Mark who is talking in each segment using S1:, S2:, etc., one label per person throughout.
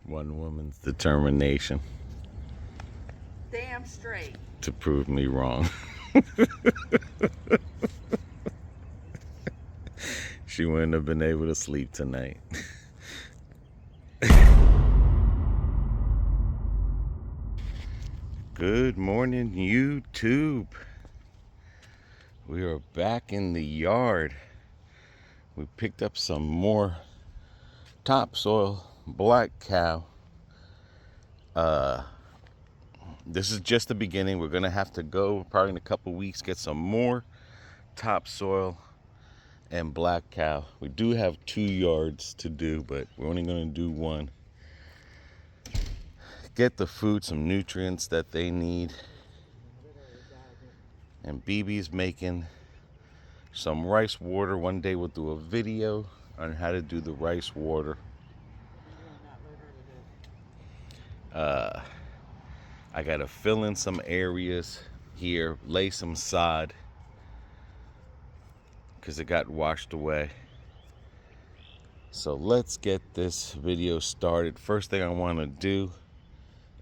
S1: One woman's determination
S2: Damn straight.
S1: to prove me wrong. She wouldn't have been able to sleep tonight. Good morning, YouTube. We are back in the yard. We picked up some more topsoil, black cow. This is just the beginning. We're gonna have to go probably in a couple weeks, get some more topsoil and black cow. We do have 2 yards to do, but we're only gonna do one. Get the food some nutrients that they need. And BB's making some rice water. One day we'll do a video on how to do the rice water. I gotta fill in some areas here, lay some sod because it got washed away. So let's get this video started. First thing I want to do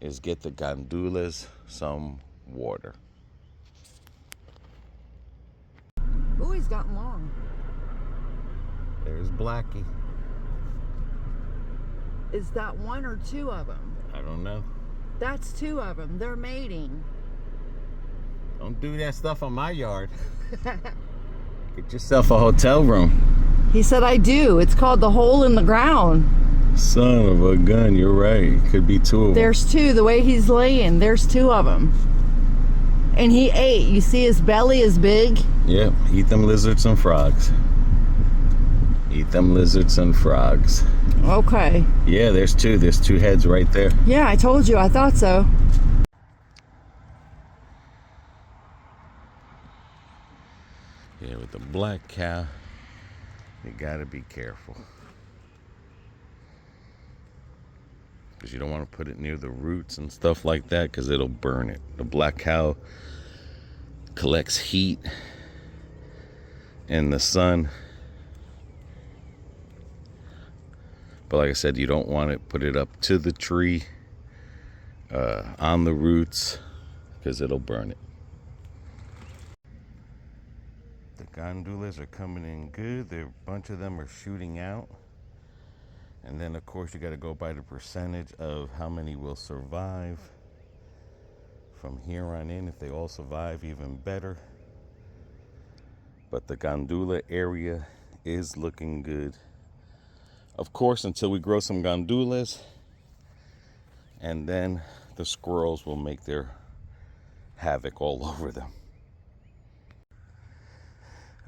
S1: is get the gandulas some water.
S2: Oh, he's gotten long.
S1: There's Blackie.
S2: Is that 1 or 2 of them?
S1: I don't know.
S2: That's 2 of them. They're mating.
S1: Don't do that stuff on my yard. Get yourself a hotel room.
S2: He said I do. It's called the hole in the ground.
S1: Son of a gun, you're right. Could be 2 of them.
S2: There's 2. The way he's laying, there's 2 of them. And he ate. You see his belly is big?
S1: Yep, eat them lizards and frogs. Eat them lizards and frogs.
S2: Okay.
S1: Yeah, there's 2. There's 2 heads right there.
S2: Yeah, I told you. I thought so.
S1: Yeah, with the black cow, you gotta be careful. Because you don't want to put it near the roots and stuff like that because it'll burn it. The black cow collects heat in the sun. But like I said, you don't want to put it up to the tree, on the roots, because it'll burn it. The gandulas are coming in good. A bunch of them are shooting out. And then, of course, you got to go by the percentage of how many will survive from here on in. If they all survive, even better. But the gandula area is looking good. Of course, until we grow some gandulas, and then the squirrels will make their havoc all over them.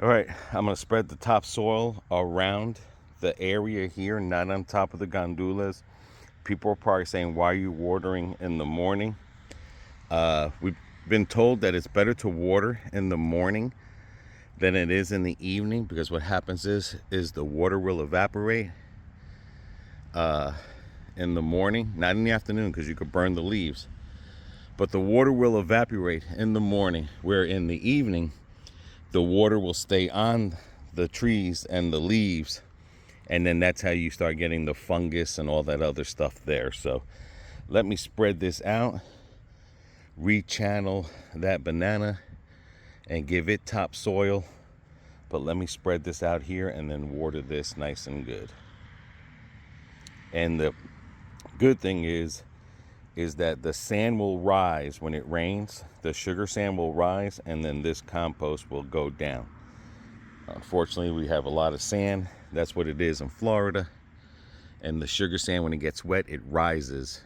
S1: All right, I'm going to spread the topsoil around the area here, not on top of the gandulas. People are probably saying, why are you watering in the morning? We've been told that it's better to water in the morning than it is in the evening, because what happens is the water will evaporate in the morning, not in the afternoon, because you could burn the leaves. But the water will evaporate in the morning, where in the evening, the water will stay on the trees and the leaves. And then that's how you start getting the fungus and all that other stuff there. So let me spread this out, rechannel that banana and give it topsoil. But let me spread this out here and then water this nice and good. And the good thing is that the sand will rise when it rains. The sugar sand will rise, and then this compost will go down. Unfortunately, we have a lot of sand. That's what it is in Florida. And the sugar sand, when it gets wet, it rises.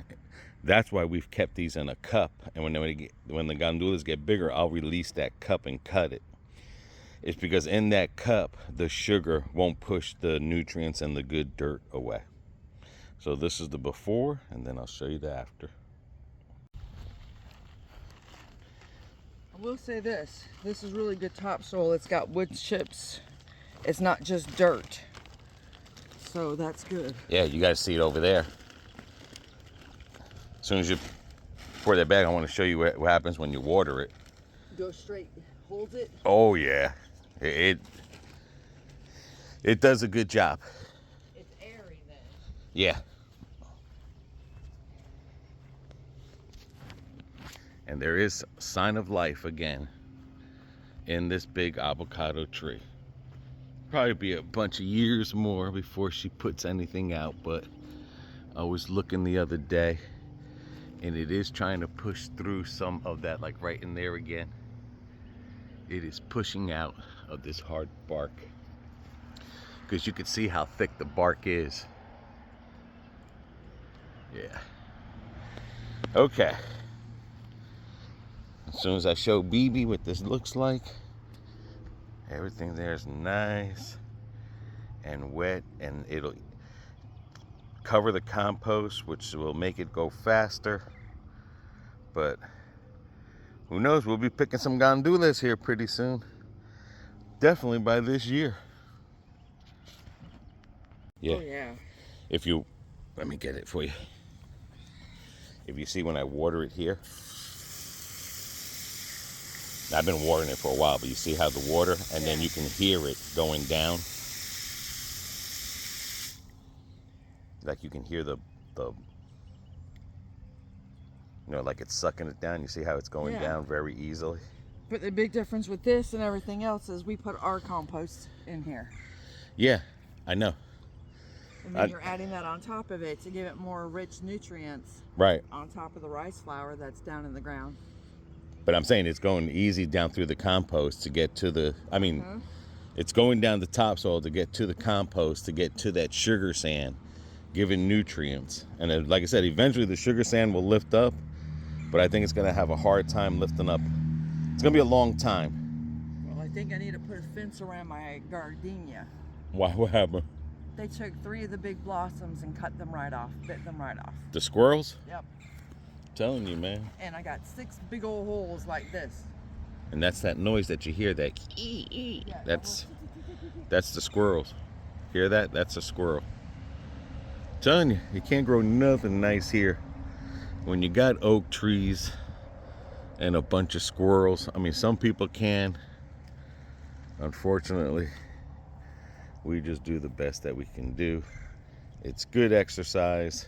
S1: That's why we've kept these in a cup. And when the gandulas get bigger, I'll release that cup and cut it. It's because in that cup, the sugar won't push the nutrients and the good dirt away. So this is the before, and then I'll show you the after.
S2: I will say this. This is really good topsoil. It's got wood chips. It's not just dirt. So that's good.
S1: Yeah, you guys see it over there. As soon as you pour that back, I want to show you what happens when you water it.
S2: Go straight, hold it.
S1: Oh yeah, it does a good job.
S2: It's airy then.
S1: Yeah. And there is a sign of life again in this big avocado tree. Probably be a bunch of years more before she puts anything out, but I was looking the other day and it is trying to push through some of that, like right in there again. It is pushing out of this hard bark because you can see how thick the bark is. Yeah. Okay. As soon as I show BB what this looks like, everything there is nice and wet, and it'll cover the compost, which will make it go faster. But who knows, we'll be picking some gandules here pretty soon. Definitely by this year. Yeah.
S2: Oh yeah.
S1: If you, let me get it for you. If you see when I water it here, I've been watering it for a while, but you see how the water, and then you can hear it going down. Like you can hear the you know, like it's sucking it down. You see how it's going down very easily.
S2: But the big difference with this and everything else is we put our compost in here.
S1: Yeah, I know.
S2: And then you're adding that on top of it to give it more rich nutrients.
S1: Right.
S2: On top of the rice flour that's down in the ground.
S1: But I'm saying it's going easy down through the compost to get to the, I mean, it's going down the topsoil to get to the compost, to get to that sugar sand, giving nutrients. And then, like I said, eventually the sugar sand will lift up, but I think it's going to have a hard time lifting up. It's going to be a long time.
S2: Well, I think I need to put a fence around my gardenia.
S1: Why? What happened?
S2: They took 3 of the big blossoms and cut them right off, bit them right off.
S1: The squirrels?
S2: Yep.
S1: I'm telling you, man.
S2: And I got 6 big old holes like this.
S1: And that's that noise that you hear, that
S2: Yeah,
S1: that's the squirrels. Hear that? That's a squirrel. I'm telling you, you can't grow nothing nice here when you got oak trees and a bunch of squirrels. I mean, some people can. Unfortunately, we just do the best that we can do. It's good exercise,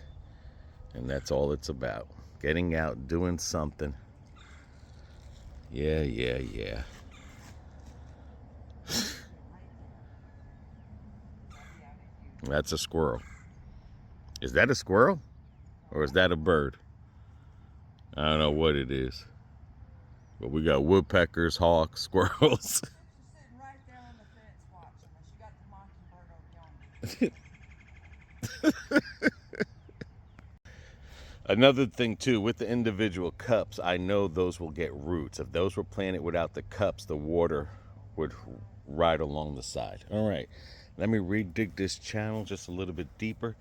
S1: and that's all it's about. Getting out, doing something. Yeah. That's a squirrel. Is that a squirrel? Or is that a bird? I don't know what it is. But we got woodpeckers, hawks, squirrels.
S2: Sitting right there on the fence watching us. You got the mockingbird over yonder.
S1: Another thing too, with the individual cups, I know those will get roots. If those were planted without the cups, the water would ride along the side. All right, let me redig this channel just a little bit deeper.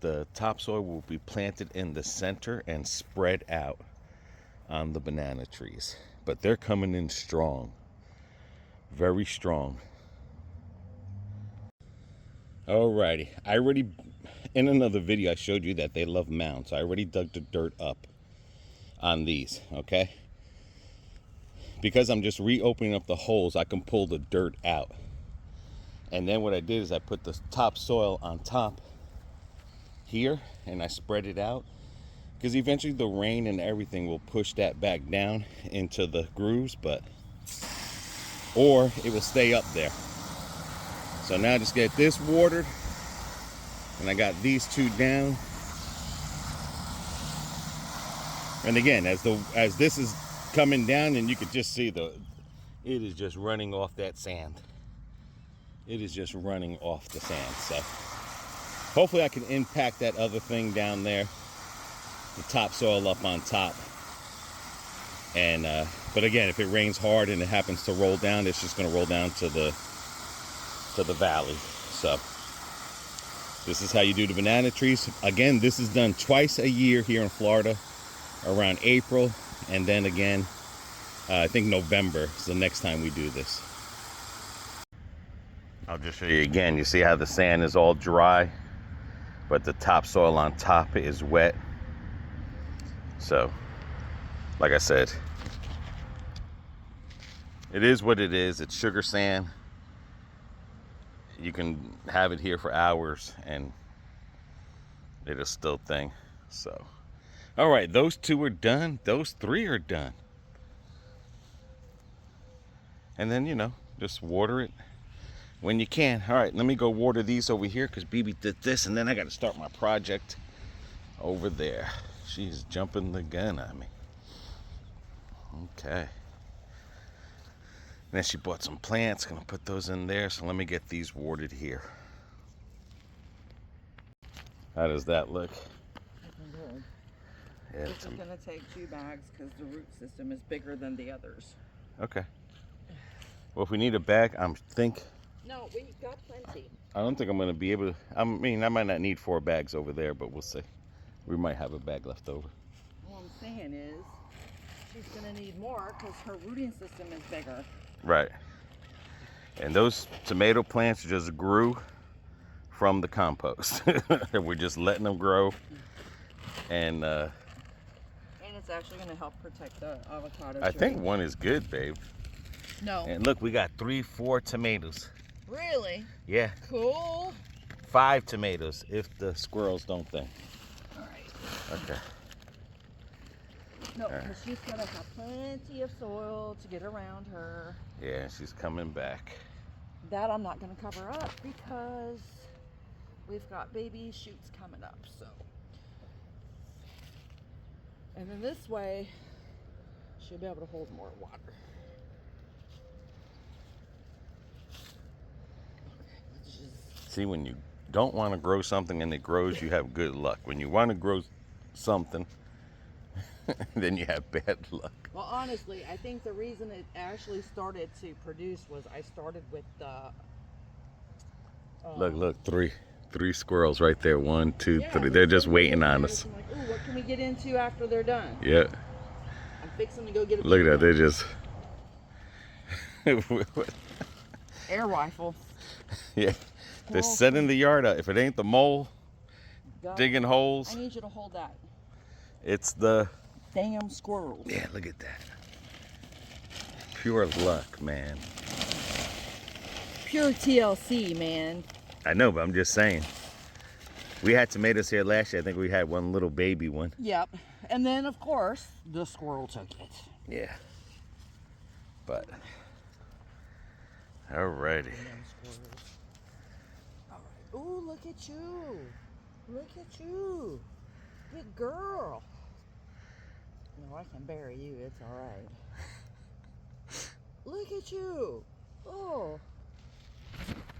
S1: The topsoil will be planted in the center and spread out on the banana trees. But they're coming in strong, very strong. Alrighty, I already, in another video I showed you that they love mounds. I already dug the dirt up on these, okay? Because I'm just reopening up the holes, I can pull the dirt out. And then what I did is I put the topsoil on top here and I spread it out, because eventually the rain and everything will push that back down into the grooves, or it will stay up there. So now I just get this watered, and I got these 2 down. And again, as this is coming down, and you could just see it is just running off that sand. It is just running off the sand. So hopefully I can impact that other thing down there, the topsoil up on top. And but again, if it rains hard and it happens to roll down, it's just going to roll down to the valley. So this is how you do the banana trees. Again, this is done twice a year here in Florida, around April, and then again I think November is the next time we do this. I'll just show you again. You see how the sand is all dry, but the topsoil on top is wet. So like I said, it is what it is. It's sugar sand. You can have it here for hours and it'll still thing. So all right, those 2 are done. Those 3 are done. And then, you know, just water it when you can. All right, let me go water these over here because BB did this, and then I got to start my project over there. She's jumping the gun on me. Okay. And then she bought some plants. Gonna put those in there. So let me get these watered here. How does that look?
S2: Looking good.
S1: Yeah,
S2: This is going to take 2 bags because the root system is bigger than the others.
S1: okay. Well, if we need a bag,
S2: No, we got plenty.
S1: I don't think I'm gonna be able to. I mean, I might not need 4 bags over there, but we'll see. We might have a bag left over.
S2: What I'm saying is, she's going to need more because her rooting system is bigger.
S1: Right. And those tomato plants just grew from the compost. We're just letting them grow, and
S2: it's actually going to help protect the avocado
S1: I
S2: tree.
S1: think one is good, babe.
S2: No.
S1: And look, we got 3-4 tomatoes.
S2: Really?
S1: Yeah.
S2: Cool.
S1: 5 tomatoes if the squirrels don't think.
S2: All right.
S1: Okay.
S2: No, because she's going to have plenty of soil to get around her.
S1: Yeah, she's coming back.
S2: That I'm not going to cover up because we've got baby shoots coming up, so. And then this way, she'll be able to hold more water. Okay, let's just...
S1: See, when you don't want to grow something and it grows, you have good luck. When you want to grow something, then you have bad luck.
S2: Well, honestly, I think the reason it actually started to produce was I started with the...
S1: Look, three squirrels right there. 1, 2,
S2: yeah,
S1: 3. They're just waiting on us.
S2: I'm like, ooh, what can we get into after they're done?
S1: Yeah.
S2: I'm fixing to go get a...
S1: Look at that. They're just...
S2: air rifle.
S1: Yeah. They're setting the yard up. If it ain't the mole digging holes,
S2: I need you to hold that.
S1: it's the...
S2: Damn squirrels.
S1: Yeah, look at that. Pure luck, man.
S2: Pure TLC, man.
S1: I know, but I'm just saying. We had tomatoes here last year. I think we had one little baby one.
S2: Yep. And then, of course, the squirrel took it.
S1: Yeah. But, alrighty.
S2: Alright. Ooh, look at you. Look at you. Good girl. No, I can bury you. It's alright. Look at you. Oh.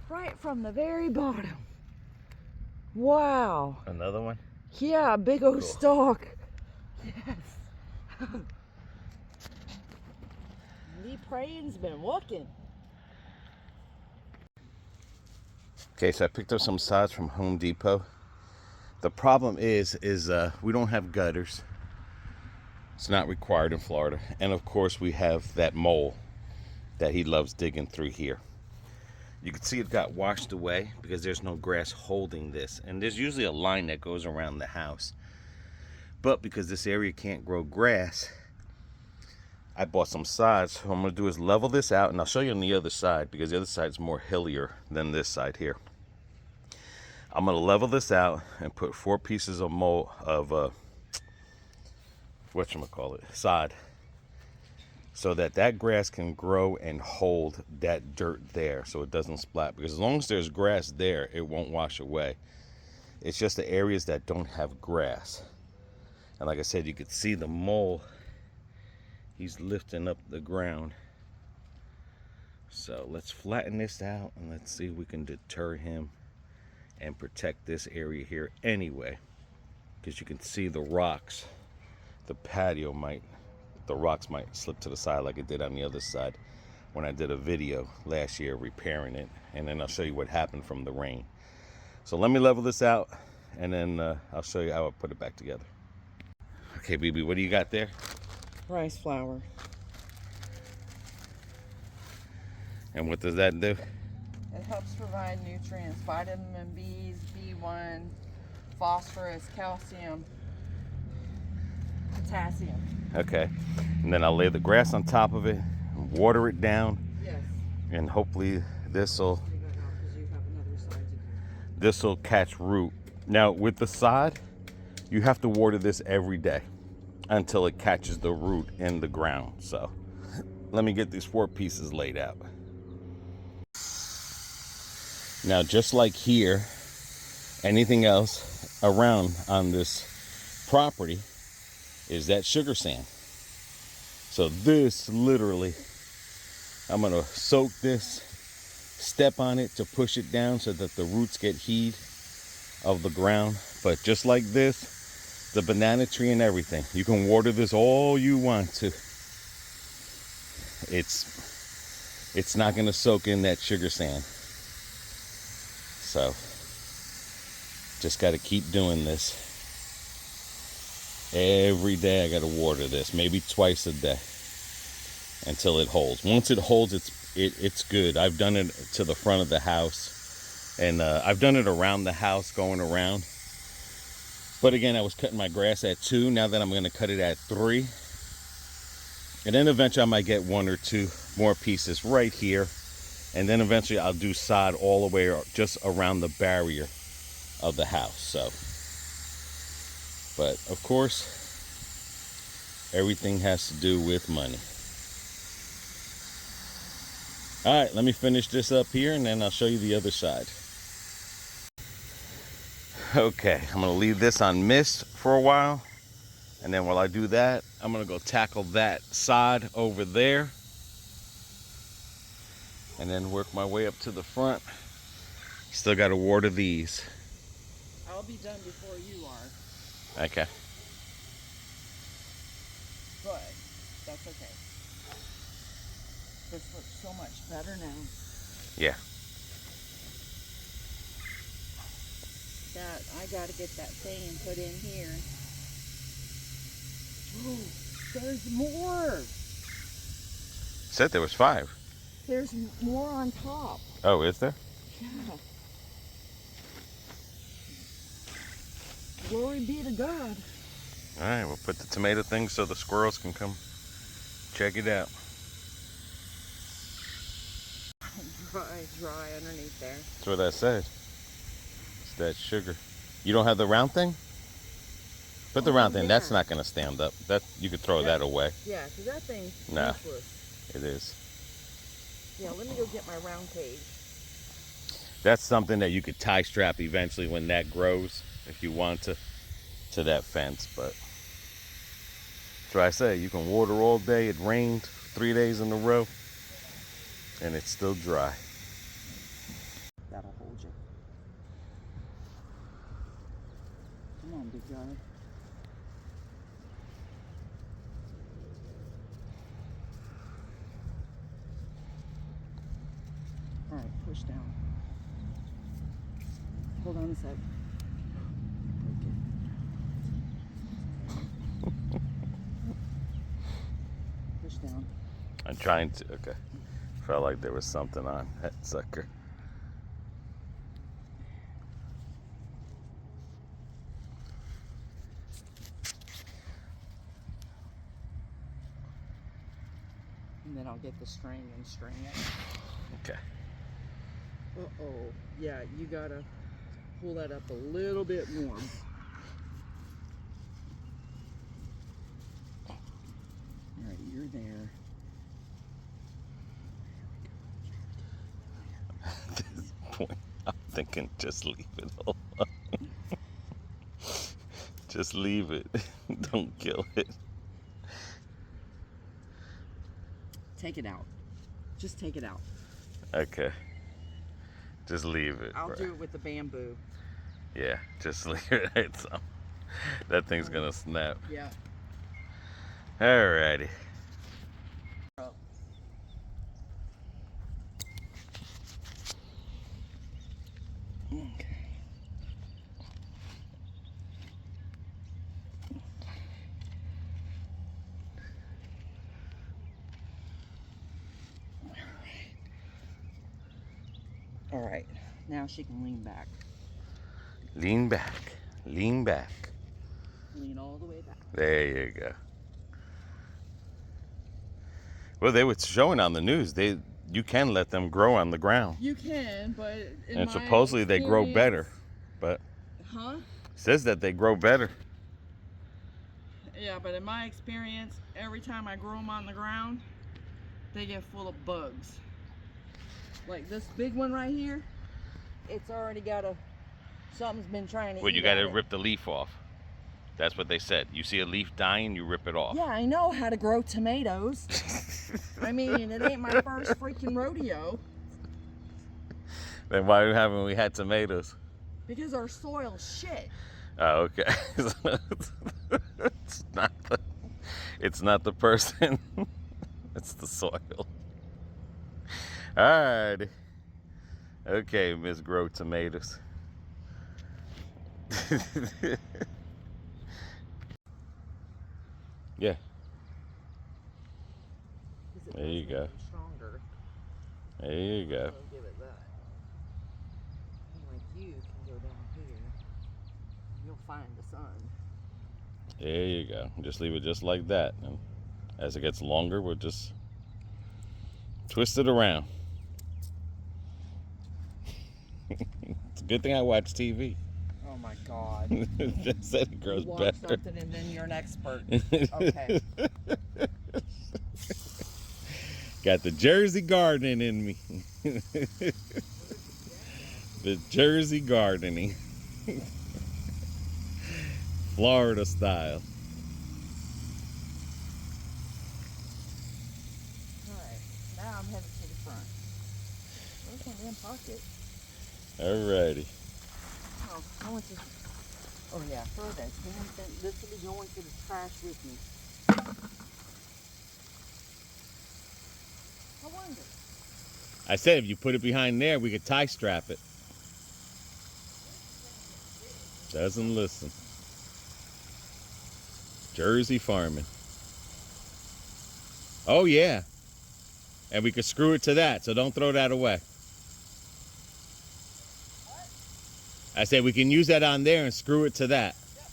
S2: Right from the very bottom. Wow.
S1: Another one?
S2: Yeah, big old stalk. Yes. Lee Praying's been working.
S1: Okay, so I picked up some sods from Home Depot. The problem is we don't have gutters. It's not required in Florida. And of course we have that mole that he loves digging through here. You can see it got washed away because there's no grass holding this. And there's usually a line that goes around the house. But because this area can't grow grass, I bought some sods. So what I'm going to do is level this out, and I'll show you on the other side because the other side is more hillier than this side here. I'm going to level this out and put 4 pieces of sod, so that grass can grow and hold that dirt there so it doesn't splat. Because as long as there's grass there, it won't wash away. It's just the areas that don't have grass. And like I said, you could see the mole. He's lifting up the ground. So let's flatten this out and let's see if we can deter him and protect this area here anyway. Because you can see the rocks. The patio the rocks might slip to the side like it did on the other side when I did a video last year repairing it. And then I'll show you what happened from the rain. So let me level this out and then I'll show you how I put it back together. Okay, BB, what do you got there?
S2: Rice flour.
S1: And what does that do?
S2: It helps provide nutrients, vitamin B's, B1, phosphorus, calcium, potassium.
S1: Okay, and then I'll lay the grass on top of it, water it down,
S2: Yes.
S1: and hopefully this'll catch root. Now with the sod, you have to water this every day until it catches the root in the ground. So let me get these 4 pieces laid out. Now, just like here, anything else around on this property is that sugar sand. So this literally, I'm gonna soak this, step on it to push it down so that the roots get heat of the ground. But just like this, the banana tree and everything, you can water this all you want to. It's not gonna soak in that sugar sand. So just got to keep doing this. Every day I got to water this, maybe twice a day until it holds. Once it holds, it's good. I've done it to the front of the house, and I've done it around the house going around. But again, I was cutting my grass at 2. Now that I'm going to cut it at 3. And then eventually I might get 1 or 2 more pieces right here. And then eventually I'll do sod all the way just around the barrier of the house. So, but of course, everything has to do with money. All right, let me finish this up here and then I'll show you the other side. Okay, I'm gonna leave this on mist for a while. And then while I do that, I'm gonna go tackle that sod over there. And then work my way up to the front. Still gotta water these.
S2: I'll be done before you are.
S1: Okay.
S2: But that's okay. This looks so much better now.
S1: Yeah.
S2: That I gotta get that thing and put in here. Oh, there's more.
S1: Said there was 5.
S2: There's more on top.
S1: Oh, is there?
S2: Yeah. Glory be to God.
S1: All right, we'll put the tomato thing so the squirrels can come check it out.
S2: Dry underneath there.
S1: That's what I said. It's that sugar. You don't have the round thing? Put the round thing.
S2: Yeah.
S1: That's not going to stand up. That you could throw that away.
S2: Yeah, because that thing's
S1: Nah.
S2: useless.
S1: It is.
S2: Yeah, let me go get my round cage.
S1: That's something that you could tie strap eventually when that grows, if you want to that fence. But that's what I say. You can water all day. It rained 3 days in a row, and it's still dry.
S2: That'll hold you. Come on, big guy. All right, push down. Hold on a sec. Push down.
S1: I'm trying to. Okay. Felt like there was something on that sucker.
S2: And then I'll get the string and string it.
S1: Okay.
S2: Uh-oh. Yeah, you gotta pull that up a little bit more. Alright, you're there.
S1: At this point, I'm thinking just leave it alone. Just leave it. Don't kill it.
S2: Take it out. Just take it out.
S1: Okay. Just leave it.
S2: I'll
S1: bro.
S2: do it with the bamboo.
S1: Yeah, just leave it. That thing's gonna snap.
S2: Yeah.
S1: Alrighty.
S2: Okay. All right, now she can lean back.
S1: Lean back. Lean back.
S2: Lean all the way back.
S1: There you go. Well, they were showing on the news. You can let them grow on the ground.
S2: You can, but
S1: And supposedly they grow better. But
S2: Huh?
S1: it says that they grow better.
S2: Yeah, but in my experience, every time I grow them on the ground, they get full of bugs. Like this big one right here, it's already got something's been trying to
S1: Well,
S2: eat
S1: you got to
S2: at it.
S1: rip the leaf off. That's what they said. You see a leaf dying, you rip it off.
S2: Yeah, I know how to grow tomatoes. I mean, it ain't my first freaking rodeo.
S1: Then why haven't we had tomatoes?
S2: Because our soil's shit.
S1: Oh, okay. It's not the person. It's the soil. Alright. Okay, Miss Grow Tomatoes. Yeah. There you go.
S2: Stronger.
S1: There you go.
S2: I'll give it that. Like you can go down here. You'll find the sun.
S1: There you go. Just leave it just like that. And as it gets longer, we'll just twist it around. It's a good thing I watch TV.
S2: Oh my God.
S1: That said it grows
S2: you watch
S1: better.
S2: something and then you're an expert. Okay.
S1: Got the Jersey gardening in me. The Jersey gardening. Florida style.
S2: Alright, now I'm headed to the front. Where's my damn pocket?
S1: Alrighty.
S2: Oh, I went to... Oh yeah, throw that damn thing. This will be going to the trash with me. I wonder.
S1: I said if you put it behind there, we could tie strap it. Doesn't listen. Jersey farming. Oh yeah. And we could screw it to that, so don't throw that away.
S2: What?
S1: I said we can use that on there and screw it to that. Yep.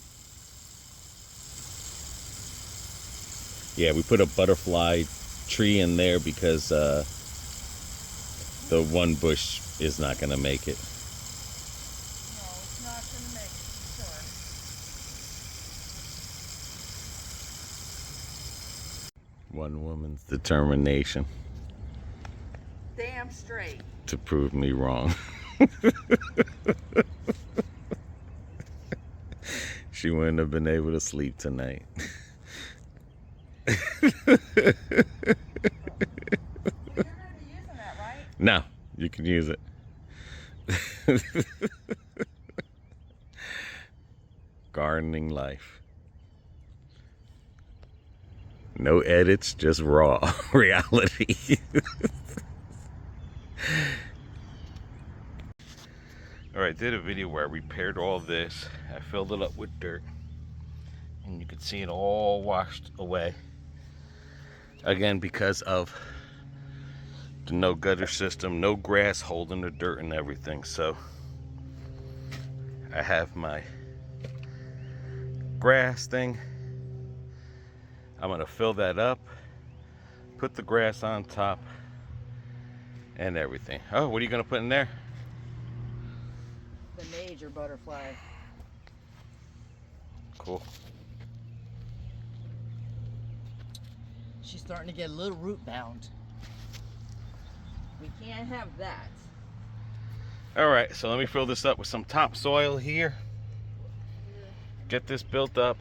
S1: Yeah, we put a butterfly tree in there because the one bush is not going to make it.
S2: No, it's not going to make it, for sure.
S1: One woman's determination
S2: Damn straight.
S1: to prove me wrong. She wouldn't have been able to sleep tonight.
S2: You're going to be using that, right?
S1: No, you can use it. Gardening life. No edits, just raw reality. Alright, did a video where I repaired all this. I filled it up with dirt. And you can see it all washed away. Again, because of the no gutter system, no grass holding the dirt and everything. So I have my grass thing. I'm gonna fill that up, put the grass on top and everything. Oh, what are you gonna put in there?
S2: The major butterfly.
S1: Cool.
S2: She's starting to get a little root bound. We can't have that.
S1: All right, so let me fill this up with some topsoil here. Get this built up.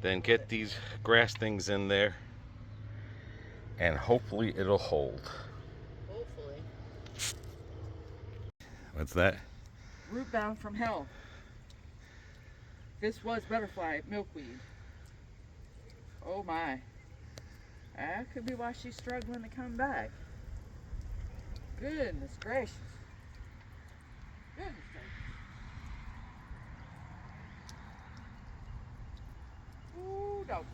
S1: Then get these grass things in there. And hopefully it'll hold.
S2: Hopefully.
S1: What's that?
S2: Root bound from hell. This was butterfly milkweed. Oh my. That could be why she's struggling to come back. Goodness gracious. Goodness gracious. Ooh, dog.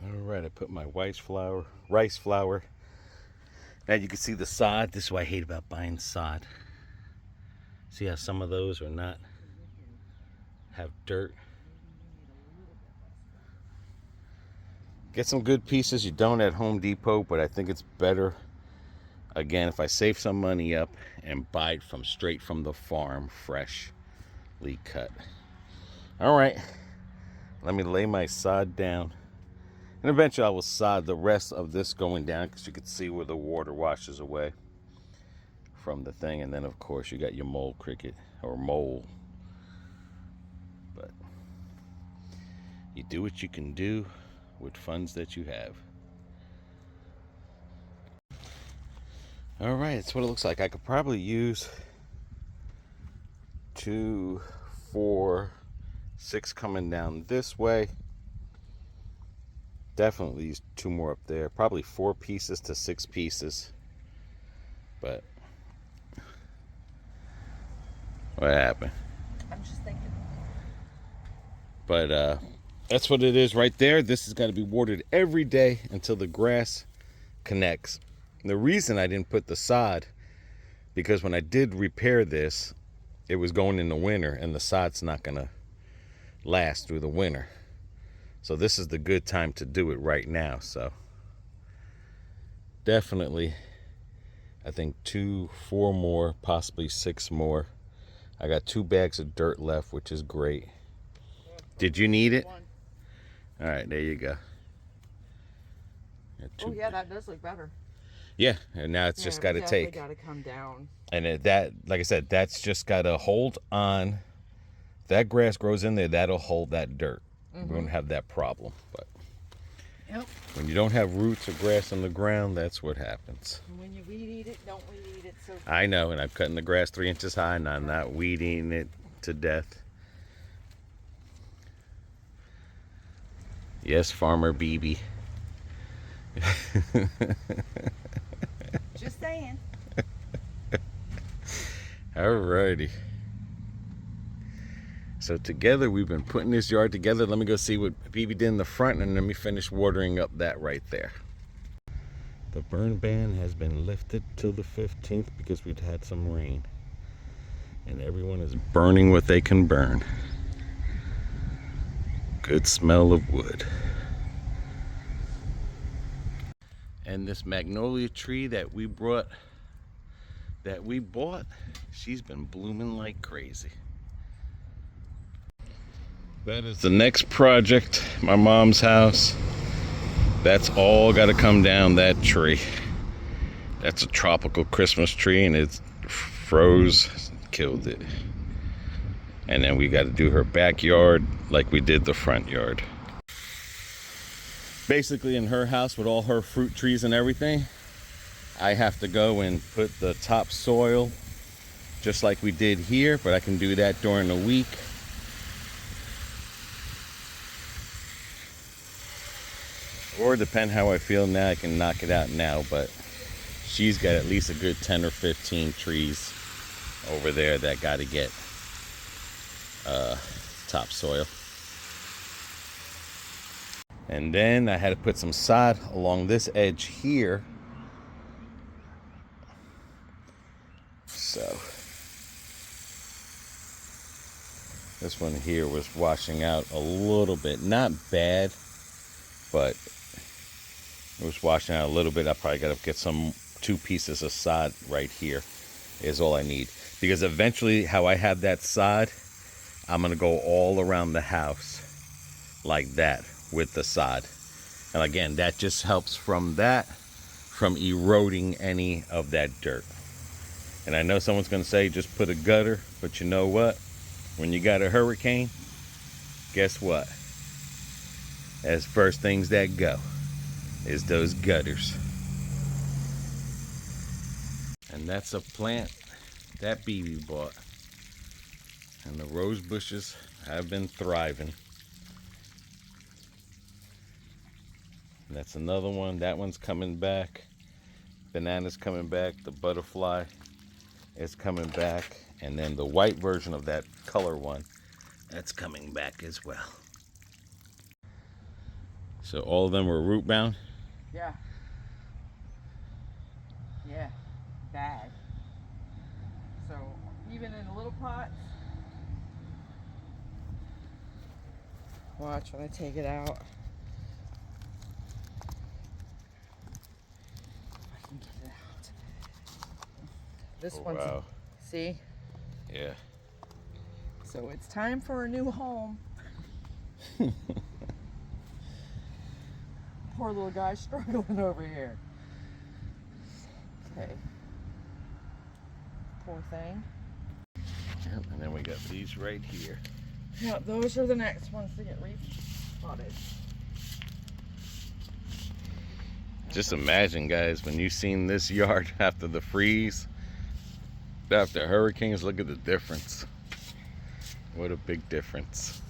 S1: All right, I put my rice flour. Now you can see the sod. This is what I hate about buying sod. See how some of those are not, have dirt. Get some good pieces. You don't at Home Depot, but I think it's better, again, if I save some money up and buy it straight from the farm, freshly cut. All right, Let me lay my sod down. And eventually I will sod the rest of this going down, because you can see where the water washes away from the thing. And then of course you got your mole cricket or mole. But you do what you can do with funds that you have. All right, that's what it looks like. I could probably use 2, 4, 6 coming down this way. Definitely use 2 more up there. Probably 4 pieces to 6 pieces. But what happened?
S2: I'm just thinking.
S1: But that's what it is right there. This has got to be watered every day until the grass connects. And the reason I didn't put the sod, because when I did repair this, it was going in the winter, and the sod's not going to last through the winter. So this is the good time to do it right now. So definitely, I think 2, 4 more, possibly 6 more. I got 2 bags of dirt left, which is great. Did you need it? All right, there you go.
S2: Oh yeah, that does look better.
S1: Yeah, and now it's just got to take.
S2: Got to come down.
S1: And that, like I said, that's just got to hold on. That grass grows in there, that'll hold that dirt. We won't have that problem. But when you don't have roots or grass on the ground, that's what happens.
S2: And when you weed eat it, don't weed eat it. So
S1: I know, and I'm cutting the grass 3 inches high, and I'm not weeding it to death. Yes, Farmer BB.
S2: just saying.
S1: Alrighty. So together we've been putting this yard together. Let me go see what BB did in the front, and let me finish watering up that right there. The burn ban has been lifted till the 15th because we'd had some rain. And everyone is burning what they can burn. Good smell of wood. And this magnolia tree that we bought, she's been blooming like crazy. That is the next project, my mom's house. That's all got to come down, that tree. That's a tropical Christmas tree, and it froze, killed it. And then we got to do her backyard like we did the front yard. Basically in her house with all her fruit trees and everything, I have to go and put the topsoil just like we did here, but I can do that during the week. Or depend how I feel now, I can knock it out now, but she's got at least a good 10 or 15 trees over there that got to get topsoil. And then I had to put some sod along this edge here. So this one here was washing out a little bit, not bad, but it was washing out a little bit. I probably got to get 2 pieces of sod right here is all I need. Because eventually how I have that sod, I'm going to go all around the house like that with the sod. And again, that just helps from eroding any of that dirt. And I know someone's going to say just put a gutter, but you know what? When you got a hurricane, guess what? As first things that go is those gutters. And that's a plant that BB bought. And the rose bushes have been thriving. And that's another one. That one's coming back. Banana's coming back. The butterfly is coming back. And then the white version of that color one, that's coming back as well. So all of them were root bound?
S2: Yeah. Yeah. Bad. So even in the little pots, watch when I take it out. I can get it out. This one's,
S1: wow.
S2: See?
S1: Yeah.
S2: So it's time for a new home. Poor little guy struggling over here. Okay. Poor thing.
S1: Yep, and then we got these right here.
S2: Yeah, those are the next ones to get repotted.
S1: Just imagine, guys, when you seen this yard after the freeze, after hurricanes, look at the difference. What a big difference.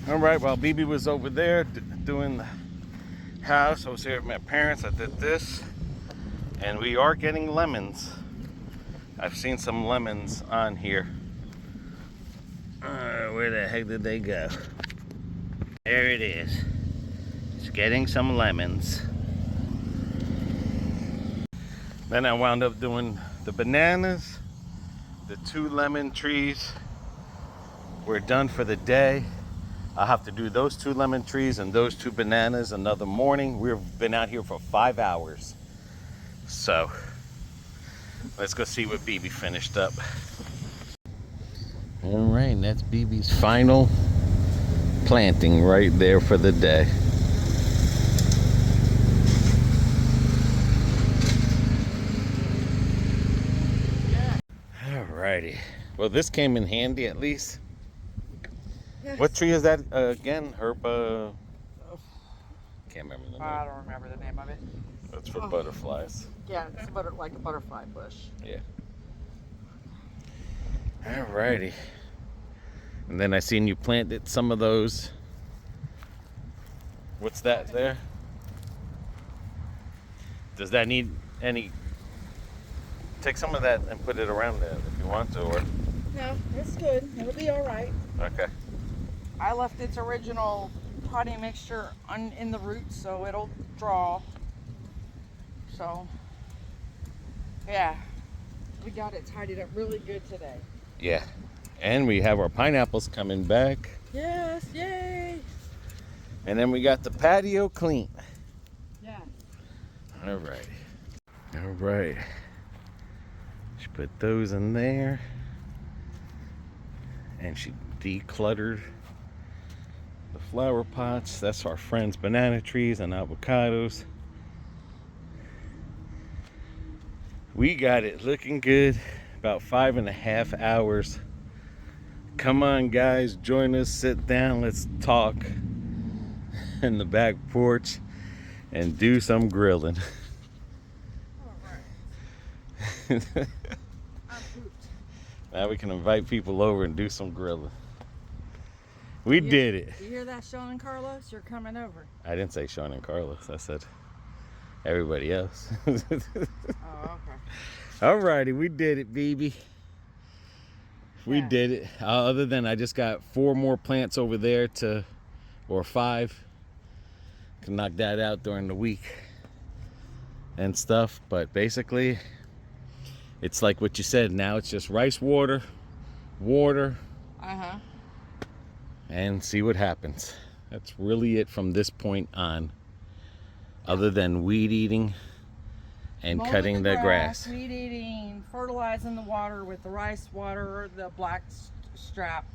S1: All right, while BB was over there doing the house, I was here with my parents. I did this, and we are getting lemons. I've seen some lemons on here. Where the heck did they go? There it is. It's getting some lemons. Then I wound up doing the bananas. The 2 lemon trees were done for the day. I'll have to do those 2 lemon trees and those 2 bananas another morning. We've been out here for 5 hours. So let's go see what BB finished up. All right, that's BB's final planting right there for the day. Alrighty. Well, this came in handy at least.
S2: Yes.
S1: What tree is that again? Can't remember the name.
S2: I don't remember the name of it.
S1: That's for butterflies.
S2: Yeah, it's like a butterfly bush.
S1: Yeah. Alrighty. And then I seen you planted some of those. What's that there? Does that need any? Take some of that and put it around there if you want to, or.
S2: No, it's good. It'll be all right.
S1: Okay.
S2: I left its original potting mixture in the roots, so it'll draw. So, yeah, we got it tidied up really good today.
S1: Yeah. And we have our pineapples coming back.
S2: Yes, yay!
S1: And then we got the patio clean.
S2: Yeah.
S1: All right. All right. She put those in there. And she decluttered the flower pots. That's our friends' banana trees and avocados. We got it looking good. About 5.5 hours. Come on, guys, join us, sit down, let's talk in the back porch and do some grilling.
S2: All right. I'm pooped.
S1: Now we can invite people over and do some grilling. We did it.
S2: You hear that, Sean and Carlos? You're coming over.
S1: I didn't say Sean and Carlos. I said everybody else.
S2: Oh, okay.
S1: Alrighty, we did it, BB. We did it. Other than I just got 4 more plants over there or 5. Can knock that out during the week and stuff. But basically, it's like what you said. Now it's just rice water, and see what happens. That's really it from this point on. Other than weed eating and
S2: Mowing
S1: cutting the grass.
S2: Weed eating, fertilizing the water with the rice water, the black strap,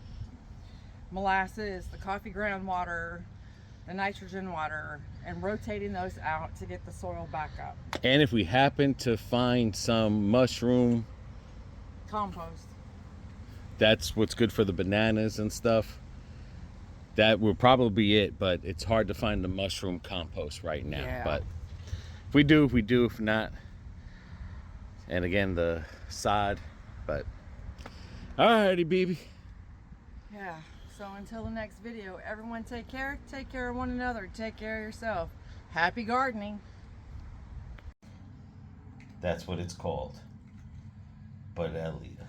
S2: molasses, the coffee ground water, the nitrogen water, and rotating those out to get the soil back up.
S1: And if we happen to find some mushroom,
S2: Compost.
S1: that's what's good for the bananas and stuff. That will probably be it, but it's hard to find the mushroom compost right now.
S2: Yeah.
S1: But if we do, we do. If not, and again, the sod. But alrighty, BB.
S2: Yeah. So until the next video, everyone take care of one another, take care of yourself. Happy gardening.
S1: That's what it's called. But Elita.